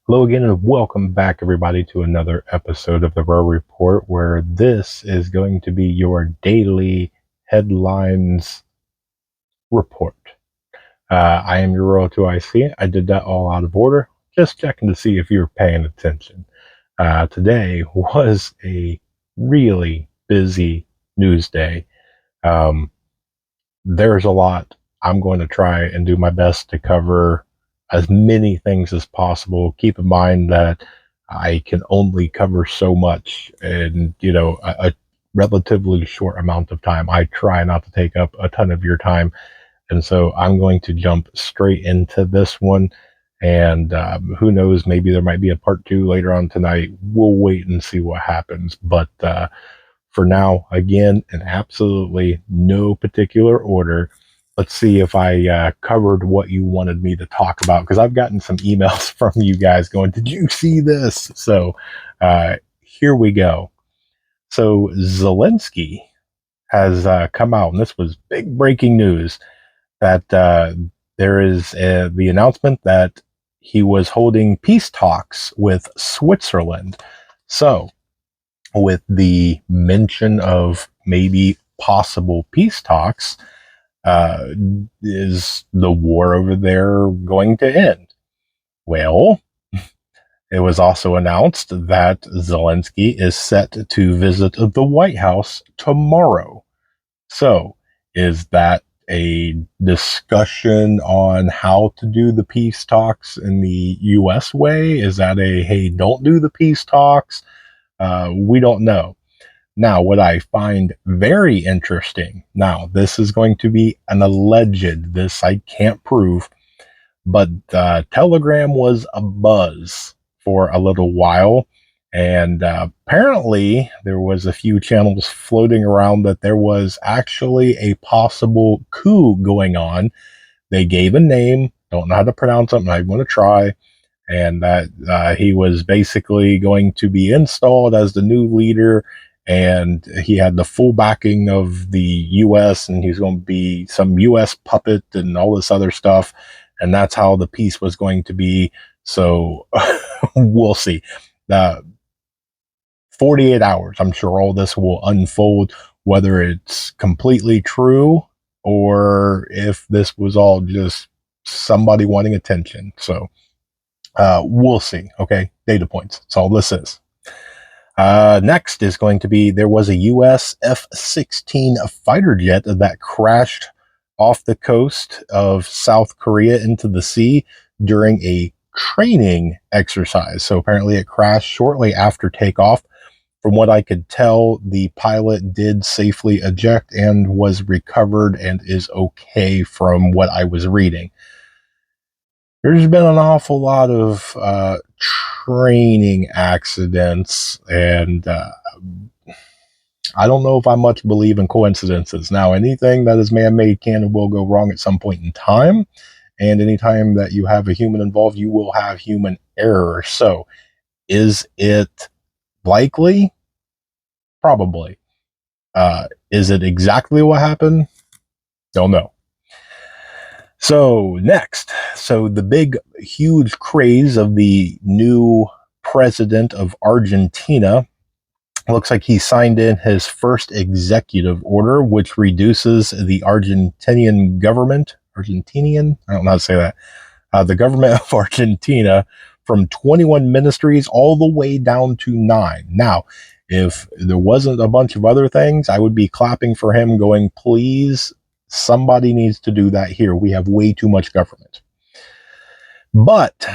Hello again, and welcome back, everybody, to another episode of the Row Report, where this is going to be your daily headlines report. I am your Row 2IC. I did that all out of order, just checking to see if you were paying attention. Today was a really busy news day. Um, there's a lot. I'm going to try and do my best to cover as many things as possible. Keep in mind that I can only cover so much in, a relatively short amount of time. I try not to take up a ton of your time. And so I'm going to jump straight into this one. And who knows, maybe there might be a part two later on tonight. We'll wait and see what happens. But for now, again, in absolutely no particular order, let's see if I covered what you wanted me to talk about, because I've gotten some emails from you guys going, "Did you see this?" So here we go. So Zelensky has come out, and this was big breaking news, that there is the announcement that he was holding peace talks with Switzerland. So with the mention of maybe possible peace talks, uh, is the war over there going to end? Well, it was also announced that Zelensky is set to visit the White House tomorrow. So, is that a discussion on how to do the peace talks in the US way? Is that a, hey, don't do the peace talks? We don't know. Now, what I find very interesting, now, this is going to be an alleged, this I can't prove, but Telegram was a buzz for a little while. And apparently, there was a few channels floating around that there was actually a possible coup going on. They gave a name, don't know how to pronounce it, I want to try, and that he was basically going to be installed as the new leader, and he had the full backing of the US, and he's going to be some US puppet and all this other stuff, and that's how the peace was going to be. So we'll see. uh, 48 hours, I'm sure all this will unfold, whether it's completely true or if this was all just somebody wanting attention. So we'll see. Okay, data points. That's all this is. Next is going to be, there was a US F-16 fighter jet that crashed off the coast of South Korea into the sea during a training exercise. So apparently it crashed shortly after takeoff. From what I could tell, the pilot did safely eject and was recovered and is okay from what I was reading. There's been an awful lot of training accidents, and I don't know if I much believe in coincidences. Now, anything that is man made can and will go wrong at some point in time, and anytime that you have a human involved, you will have human error. So, is it likely? Probably. Is it exactly what happened? Don't know. So next, so the big, huge craze of the new president of Argentina, looks like he signed in his first executive order, which reduces the Argentinian government, Argentinian, I don't know how to say that, the government of Argentina, from 21 ministries all the way down to 9. Now, if there wasn't a bunch of other things, I would be clapping for him, going, please, somebody needs to do that here. We have way too much government. But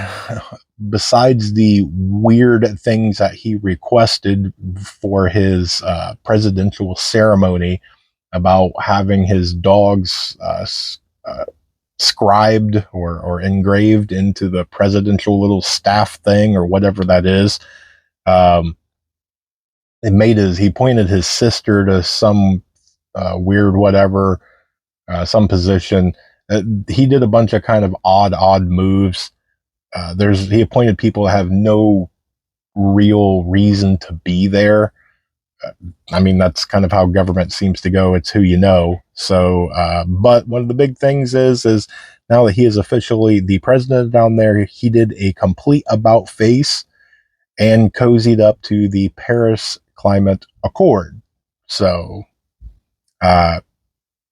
besides the weird things that he requested for his presidential ceremony about having his dogs scribed or engraved into the presidential little staff thing or whatever that is, he pointed his sister to some weird whatever, some position. He did a bunch of kind of odd moves. He appointed people that have no real reason to be there. I mean, that's kind of how government seems to go. It's who you know. So, but one of the big things is now that he is officially the president down there, he did a complete about face and cozied up to the Paris Climate Accord. So, uh,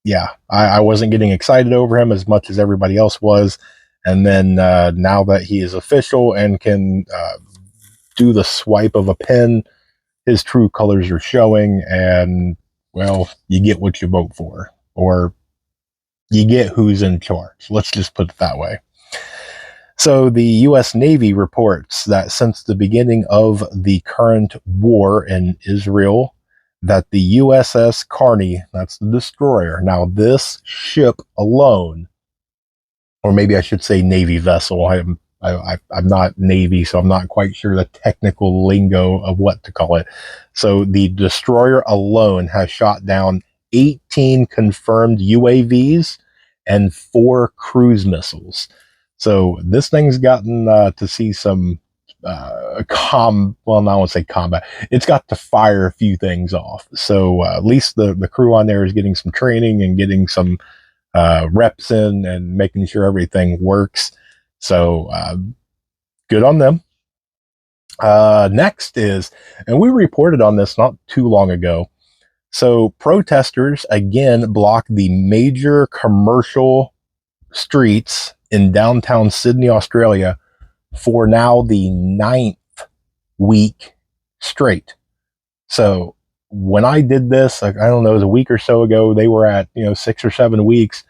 yeah, I wasn't getting excited over him as much as everybody else was. And then now that he is official and can do the swipe of a pen, his true colors are showing, and well, you get what you vote for, or you get who's in charge. Let's just put it that way. So the U.S. Navy reports that since the beginning of the current war in Israel, that the USS Carney, that's the destroyer. Now, this ship alone, or maybe I should say Navy vessel. I'm not Navy, so I'm not quite sure the technical lingo of what to call it. So the destroyer alone has shot down 18 confirmed UAVs and 4 cruise missiles. So this thing's gotten to see some well, I won't say combat. It's got to fire a few things off. So at least the crew on there is getting some training and getting some reps in and making sure everything works. So good on them. Next is, and we reported on this not too long ago. So protesters again blocked the major commercial streets in downtown Sydney, Australia, for now the 9th week straight. So when I did this, like, I don't know, it was a week or so ago, they were at 6 or 7 weeks.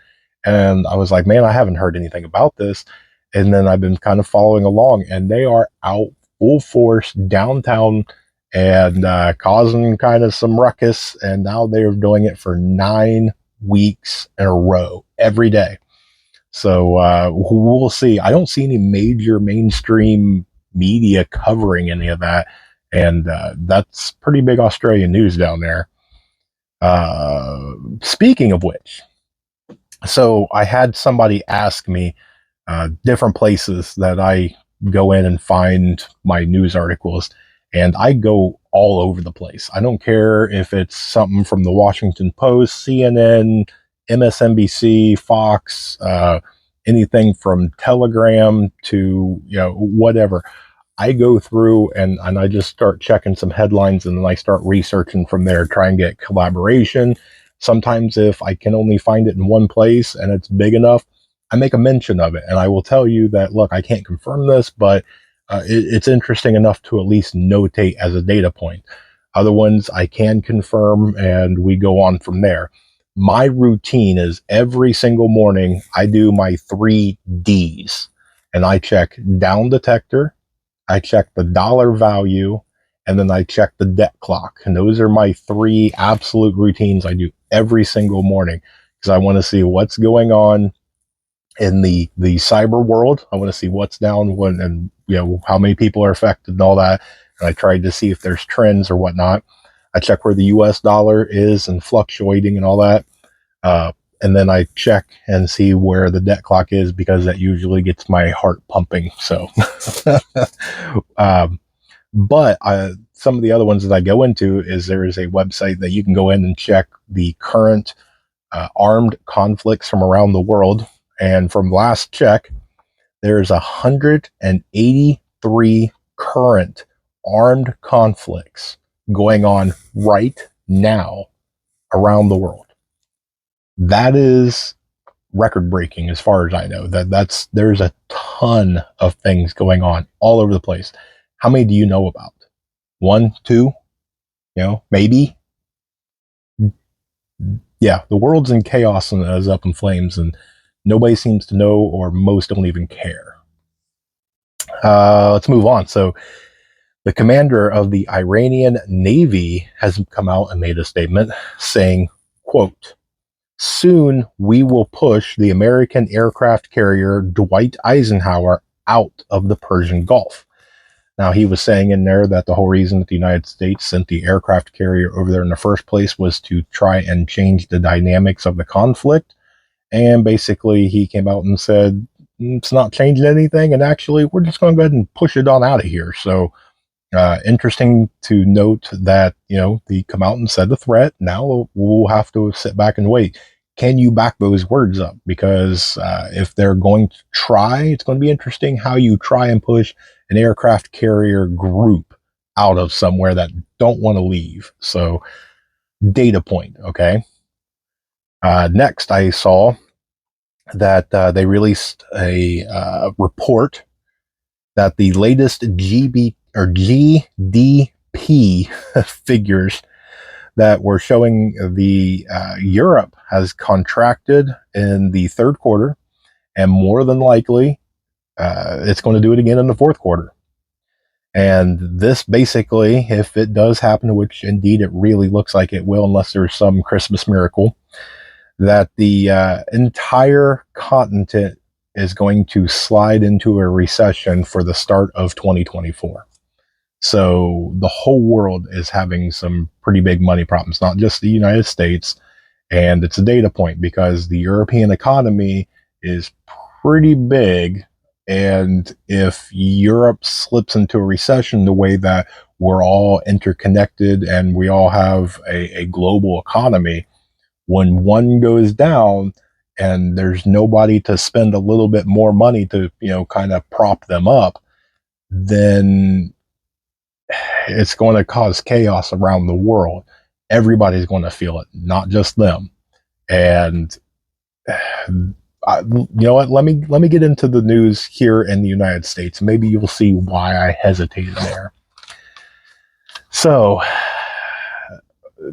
And I was like, man, I haven't heard anything about this. And then I've been kind of following along, and they are out full force downtown and causing kind of some ruckus. And now they're doing it for 9 weeks in a row, every day. So we'll see. I don't see any major mainstream media covering any of that. And that's pretty big Australian news down there. Speaking of which, so I had somebody ask me different places that I go in and find my news articles, and I go all over the place. I don't care if it's something from the Washington Post, CNN, MSNBC, Fox, anything from Telegram to whatever. I go through and I just start checking some headlines, and then I start researching from there, try and get collaboration. Sometimes if I can only find it in one place and it's big enough, I make a mention of it, and I will tell you that, look, I can't confirm this, but it's interesting enough to at least notate as a data point. Other ones I can confirm, and we go on from there. My routine is every single morning I do my 3 Ds, and I check down detector, I check the dollar value, and then I check the debt clock. And those are my 3 absolute routines I do every single morning, because I want to see what's going on in the cyber world. I want to see what's down, when, and how many people are affected and all that. And I tried to see if there's trends or whatnot. I check where the US dollar is and fluctuating and all that. And then I check and see where the debt clock is, because that usually gets my heart pumping. So, but some of the other ones that I go into is there is a website that you can go in and check the current armed conflicts from around the world. And from last check, there's 183 current armed conflicts going on right now around the world. That is record breaking as far as I know. There's a ton of things going on all over the place. How many do you know about? 1, 2, maybe. Yeah, the world's in chaos and is up in flames, and nobody seems to know, or most don't even care. Let's move on. So the commander of the Iranian Navy has come out and made a statement saying, quote, "Soon we will push the American aircraft carrier Dwight Eisenhower out of the Persian Gulf." Now, he was saying in there that the whole reason that the United States sent the aircraft carrier over there in the first place was to try and change the dynamics of the conflict. And basically, he came out and said, it's not changing anything. And actually, we're just going to go ahead and push it on out of here. So Interesting to note that, they come out and said the threat. Now we'll have to sit back and wait. Can you back those words up? Because if they're going to try, it's going to be interesting how you try and push an aircraft carrier group out of somewhere that don't want to leave. So, data point, okay? Next, I saw that they released a report that the latest GDP figures that were showing the Europe has contracted in the third quarter, and more than likely, it's going to do it again in the fourth quarter. And this basically, if it does happen, which indeed it really looks like it will, unless there's some Christmas miracle, that the entire continent is going to slide into a recession for the start of 2024. So the whole world is having some pretty big money problems, not just the United States. And it's a data point because the European economy is pretty big. And if Europe slips into a recession the way that we're all interconnected and we all have a global economy, when one goes down and there's nobody to spend a little bit more money to, kind of prop them up, then it's going to cause chaos around the world. Everybody's going to feel it, not just them. And you know what? Let me get into the news here in the United States. Maybe you'll see why I hesitated there. So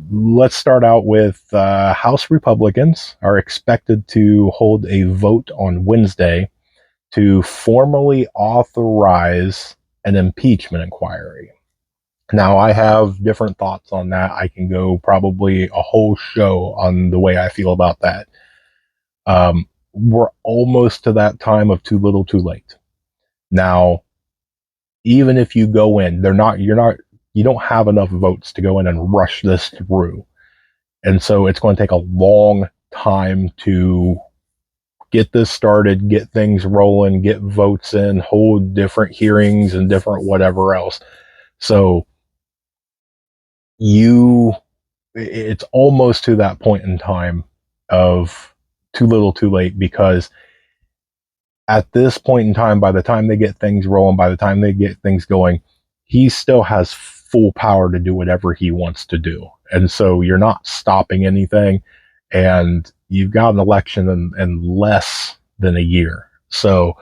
let's start out with House Republicans are expected to hold a vote on Wednesday to formally authorize an impeachment inquiry. Now, I have different thoughts on that. I can go probably a whole show on the way I feel about that. We're almost to that time of too little, too late. Now, even if you go in, you don't have enough votes to go in and rush this through. And so it's going to take a long time to get this started, get things rolling, get votes in, hold different hearings and different whatever else. So it's almost to that point in time of too little, too late, because at this point in time, by the time they get things rolling, by the time they get things going, he still has full power to do whatever he wants to do. And so you're not stopping anything, and you've got an election in less than a year. So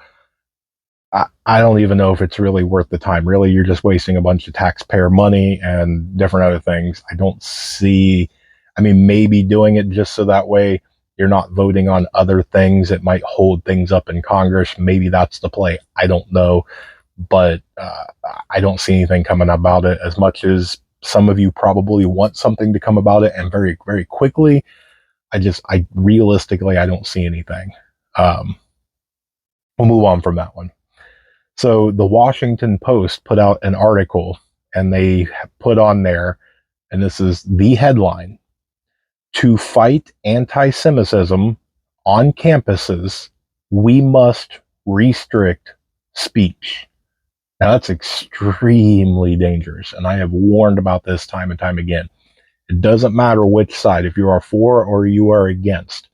I don't even know if it's really worth the time. Really, you're just wasting a bunch of taxpayer money and different other things. I don't see, maybe doing it just so that way you're not voting on other things that might hold things up in Congress. Maybe that's the play. I don't know. But I don't see anything coming about it, as much as some of you probably want something to come about it, and very, very quickly. I realistically, I don't see anything. We'll move on from that one. So the Washington Post put out an article, and they put on there, and this is the headline: "To fight anti-Semitism on campuses, we must restrict speech." Now, that's extremely dangerous, and I have warned about this time and time again. It doesn't matter which side, if you are for or you are against.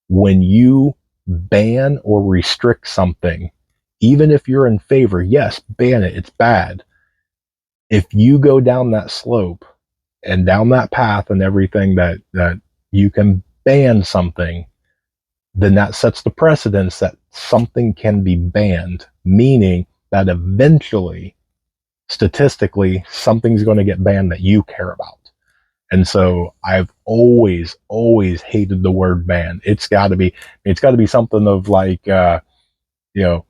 When you ban or restrict something, even if you're in favor, yes, ban it, it's bad. If you go down that slope and down that path and everything that you can ban something, then that sets the precedence that something can be banned, meaning that eventually, statistically, something's going to get banned that you care about. And so I've always hated the word ban. It's got to be something of like, you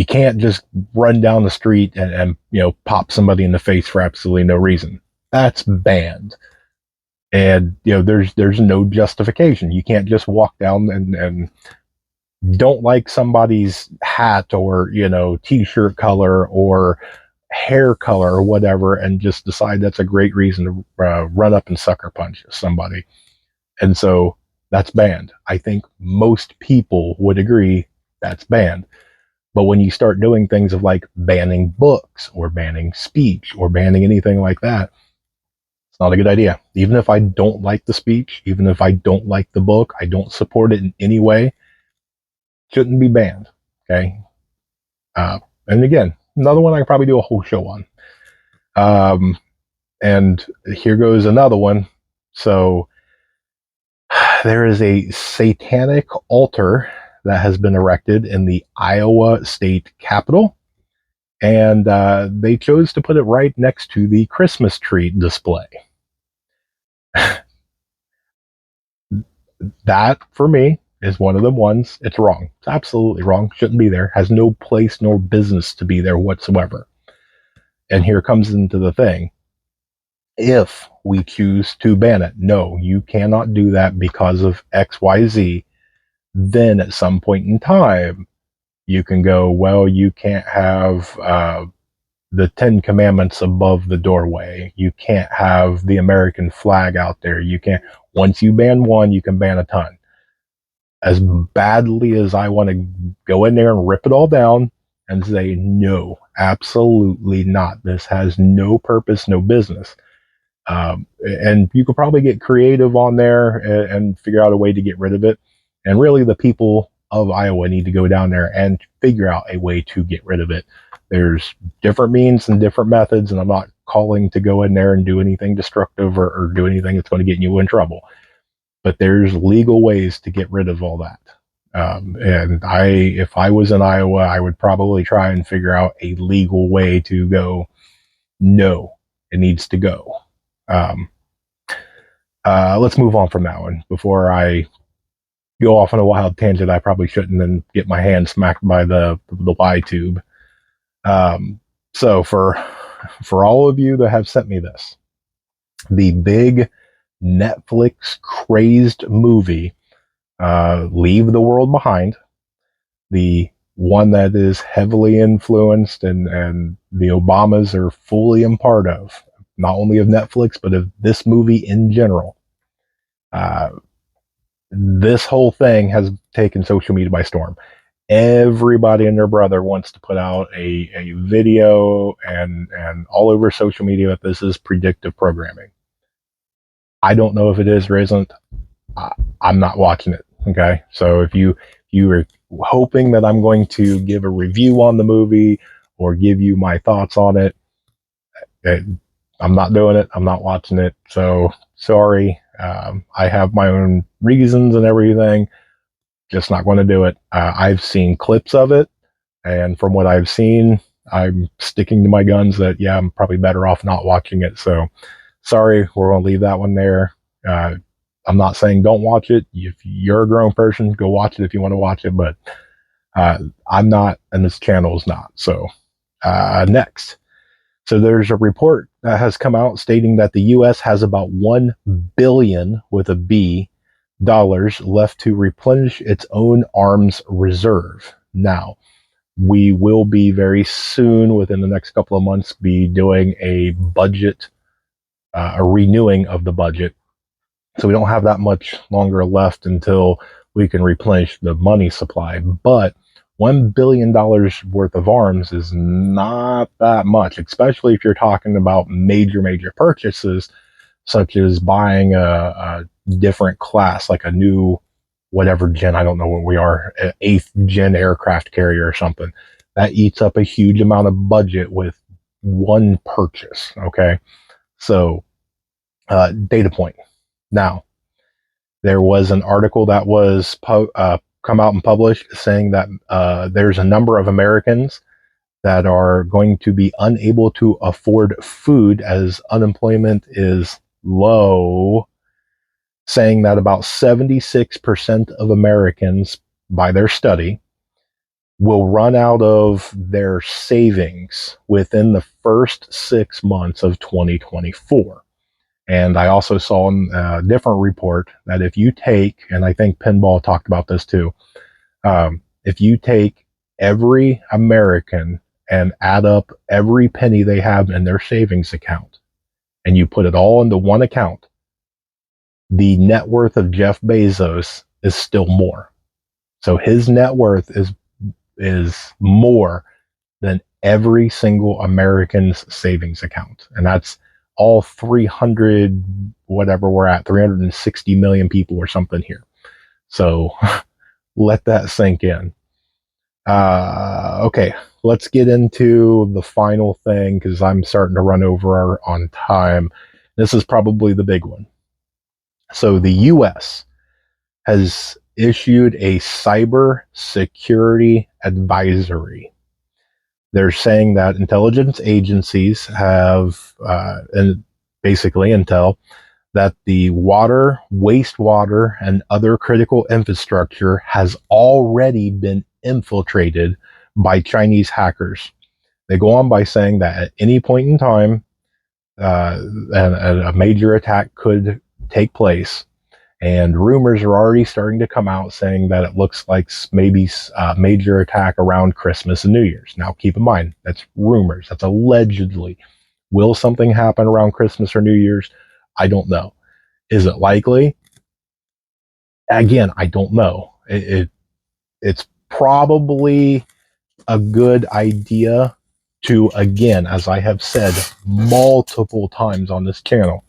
can't just run down the street and pop somebody in the face for absolutely no reason. That's banned. And there's no justification. You can't just walk down and don't like somebody's hat or t-shirt color or hair color or whatever and just decide that's a great reason to run up and sucker punch somebody. And so that's banned. I think most people would agree that's banned. But when you start doing things of like banning books or banning speech or banning anything like that, it's not a good idea. Even if I don't like the speech, even if I don't like the book, I don't support it in any way, shouldn't be banned. Okay. Uh, and again, another one I could probably do a whole show on. And here goes another one. So there is a satanic altar that has been erected in the Iowa state capitol. And they chose to put it right next to the Christmas tree display. That, for me, is one of the ones. It's wrong. It's absolutely wrong. Shouldn't be there. Has no place nor business to be there whatsoever. And here comes into the thing. If we choose to ban it, no, you cannot do that because of XYZ. Then at some point in time, you can go, well, you can't have the Ten Commandments above the doorway. You can't have the American flag out there. You can't, once you ban one, you can ban a ton. As badly as I want to go in there and rip it all down and say, no, absolutely not. This has no purpose, no business. And you could probably get creative on there and figure out a way to get rid of it. And really, the people of Iowa need to go down there and figure out a way to get rid of it. There's different means and different methods, and I'm not calling to go in there and do anything destructive or do anything that's going to get you in trouble. But there's legal ways to get rid of all that. And if I was in Iowa, I would probably try and figure out a legal way to go, no, it needs to go. Let's move on from that one before I go off on a wild tangent. I probably shouldn't and get my hand smacked by the Y tube. So for all of you that have sent me this, the big Netflix crazed movie, Leave the World Behind, the one that is heavily influenced and the Obamas are fully a part of, not only of Netflix, but of this movie in general. This whole thing has taken social media by storm. Everybody and their brother wants to put out a video and all over social media that this is predictive programming. I don't know if it is or isn't. I'm not watching it. Okay. So if you are hoping that I'm going to give a review on the movie or give you my thoughts on it, I'm not doing it. I'm not watching it. So sorry. I have my own reasons and everything. Just not going to do it. I've seen clips of it, and from what I've seen, I'm sticking to my guns that, yeah, I'm probably better off not watching it. So sorry, we're going to leave that one there. I'm not saying don't watch it. If you're a grown person, go watch it if you want to watch it, but I'm not, and this channel is not. So next. So there's a report that has come out stating that the U.S. has about $1 billion with a B dollars left to replenish its own arms reserve. Now, we will be very soon, within the next couple of months, be doing a budget, a renewing of the budget. So we don't have that much longer left until we can replenish the money supply. But $1 billion worth of arms is not that much, especially if you're talking about major purchases, such as buying a different class, like a new whatever gen, I don't know what we are, 8th gen aircraft carrier or something. That eats up a huge amount of budget with one purchase. Okay. So, data point. Now, there was an article that was come out and published saying that there's a number of Americans that are going to be unable to afford food as unemployment is low, saying that about 76% of Americans, by their study, will run out of their savings within the first 6 months of 2024. And I also saw in a different report that if you take, and I think Pinball talked about this too, if you take every American and add up every penny they have in their savings account, and you put it all into one account, the net worth of Jeff Bezos is still more. So his net worth is is more than every single American's savings account. And that's all 300, whatever we're at, 360 million people or something here. So let that sink in. Okay, let's get into the final thing because I'm starting to run over on time. This is probably the big one. So the U.S. has issued a cyber security advisory. They're saying that intelligence agencies have, and basically Intel, that the water, wastewater, and other critical infrastructure has already been infiltrated by Chinese hackers. They go on by saying that at any point in time, a major attack could take place. And rumors are already starting to come out saying that it looks like maybe a major attack around Christmas and New Year's. Now, keep in mind, that's rumors. That's allegedly. Will something happen around Christmas or New Year's? I don't know. Is it likely? Again, I don't know. It's probably a good idea to, again, as I have said multiple times on this channel,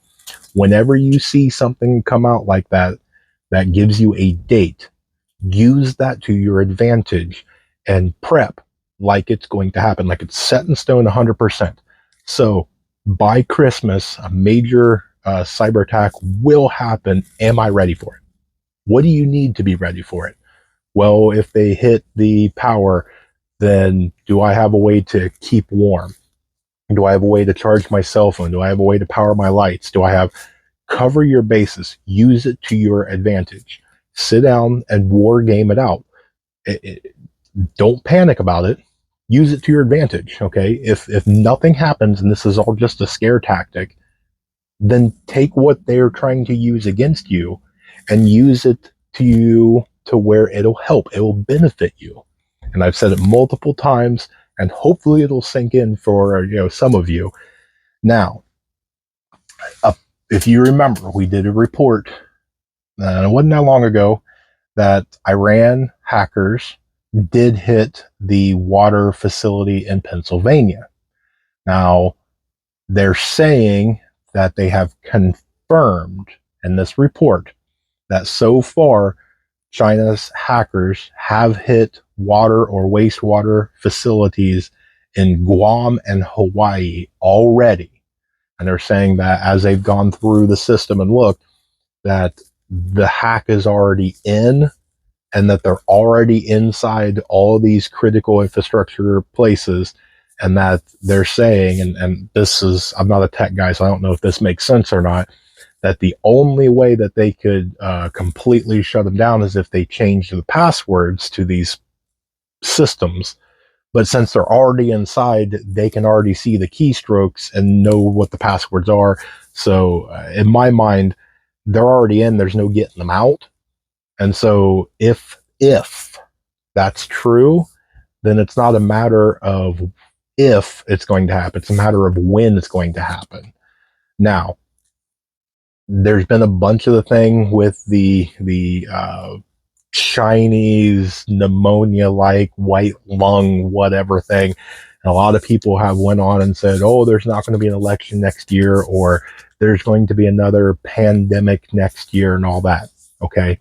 whenever you see something come out like that, that gives you a date, use that to your advantage and prep like it's going to happen, like it's set in stone 100%. So by Christmas, a major cyber attack will happen. Am I ready for it? What do you need to be ready for it? Well, if they hit the power, then do I have a way to keep warm? Do I have a way to charge my cell phone? Do I have a way to power my lights? Do I have cover your bases? Use it to your advantage. Sit down and war game it out. Don't panic about it. Use it to your advantage. Okay. If nothing happens and this is all just a scare tactic, then take what they're trying to use against you and use it to you to where it'll help. It will benefit you. And I've said it multiple times, and hopefully it'll sink in for some of you. Now, if you remember, we did a report, it wasn't that long ago, that Iran hackers did hit the water facility in Pennsylvania. Now, they're saying that they have confirmed in this report that so far China's hackers have hit water or wastewater facilities in Guam and Hawaii already. And they're saying that as they've gone through the system and looked, that the hack is already in and that they're already inside all these critical infrastructure places. And that they're saying, and this is, I'm not a tech guy, so I don't know if this makes sense or not, that the only way that they could completely shut them down is if they changed the passwords to these systems. But since they're already inside, they can already see the keystrokes and know what the passwords are. So in my mind, they're already in. There's no getting them out. And so if that's true, then it's not a matter of if it's going to happen. It's a matter of when it's going to happen. Now, there's been a bunch of the thing with the Chinese pneumonia-like white lung whatever thing. And a lot of people have went on and said, oh, there's not going to be an election next year, or there's going to be another pandemic next year and all that. Okay.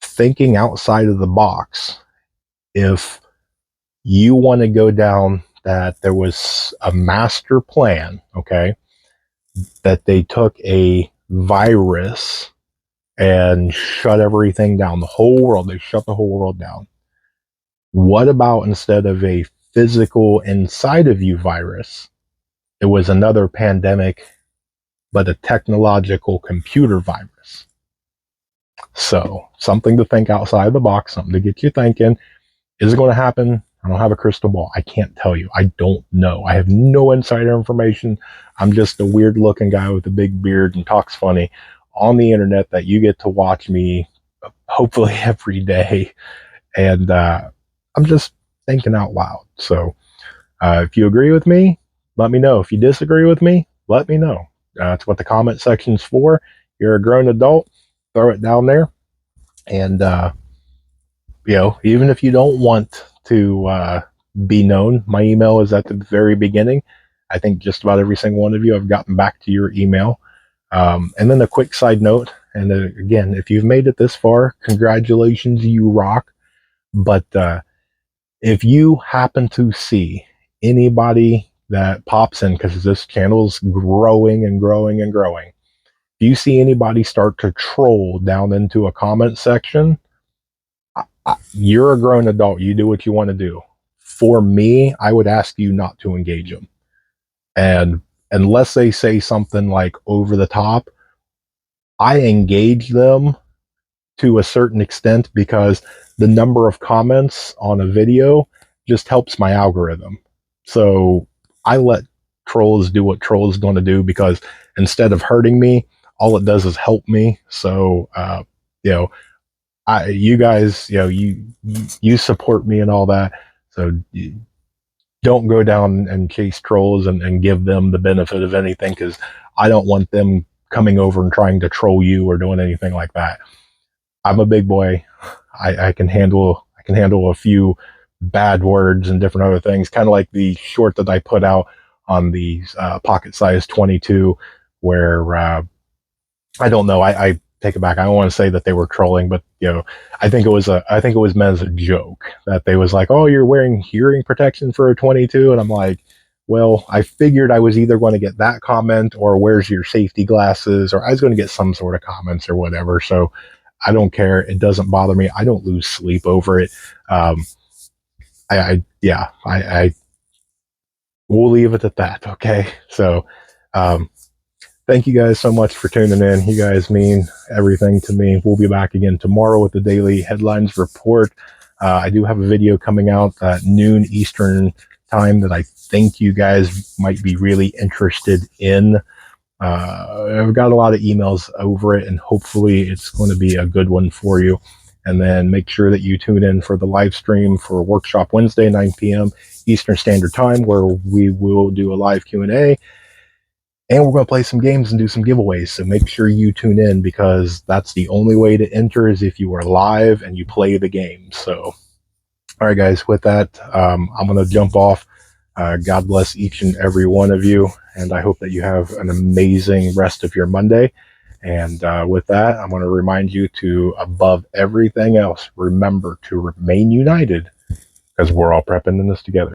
Thinking outside of the box, if you want to go down that there was a master plan, okay, that they took a virus and shut everything down, the whole world, they shut the whole world down. What about instead of a physical inside of you virus, it was another pandemic, but a technological computer virus? So something to think outside the box, something to get you thinking. Is it going to happen? I don't have a crystal ball. I can't tell you. I don't know. I have no insider information. I'm just a weird looking guy with a big beard and talks funny on the internet that you get to watch me hopefully every day. And I'm just thinking out loud. So if you agree with me, let me know. If you disagree with me, let me know. That's what the comment section's for. You're a grown adult, throw it down there. And, even if you don't want to be known. My email is at the very beginning. I think just about every single one of you, I've gotten back to your email. And then a quick side note, and again, if you've made it this far, congratulations, you rock. But if you happen to see anybody that pops in, because this channel's growing and growing and growing, if you see anybody start to troll down into a comment section, you're a grown adult. You do what you want to do. For me, I would ask you not to engage them. And unless they say something like over the top, I engage them to a certain extent because the number of comments on a video just helps my algorithm. So I let trolls do what trolls going to do, because instead of hurting me, all it does is help me. So, you guys, you support me and all that. So don't go down and chase trolls and give them the benefit of anything, because I don't want them coming over and trying to troll you or doing anything like that. I'm a big boy. I can handle a few bad words and different other things, kind of like the short that I put out on the Pocket Size 22, where I don't know. I take it back. I don't want to say that they were trolling, but I think it was meant as a joke that they was like, "Oh, you're wearing hearing protection for a 22," and I'm like, well, I figured I was either going to get that comment or "Where's your safety glasses?" or I was going to get some sort of comments or whatever. So I don't care. It doesn't bother me. I don't lose sleep over it. I we'll leave it at that. Okay. So, thank you guys so much for tuning in. You guys mean everything to me. We'll be back again tomorrow with the daily headlines report. I do have a video coming out at noon Eastern time that I think you guys might be really interested in. I've got a lot of emails over it, and hopefully it's going to be a good one for you. And then make sure that you tune in for the live stream for Workshop Wednesday, 9 p.m. Eastern Standard Time, where we will do a live Q&A. And we're going to play some games and do some giveaways. So make sure you tune in, because that's the only way to enter, is if you are live and you play the game. So, all right, guys, with that, I'm going to jump off. God bless each and every one of you. And I hope that you have an amazing rest of your Monday. And with that, I'm going to remind you to, above everything else, remember to remain united, because we're all prepping in this together.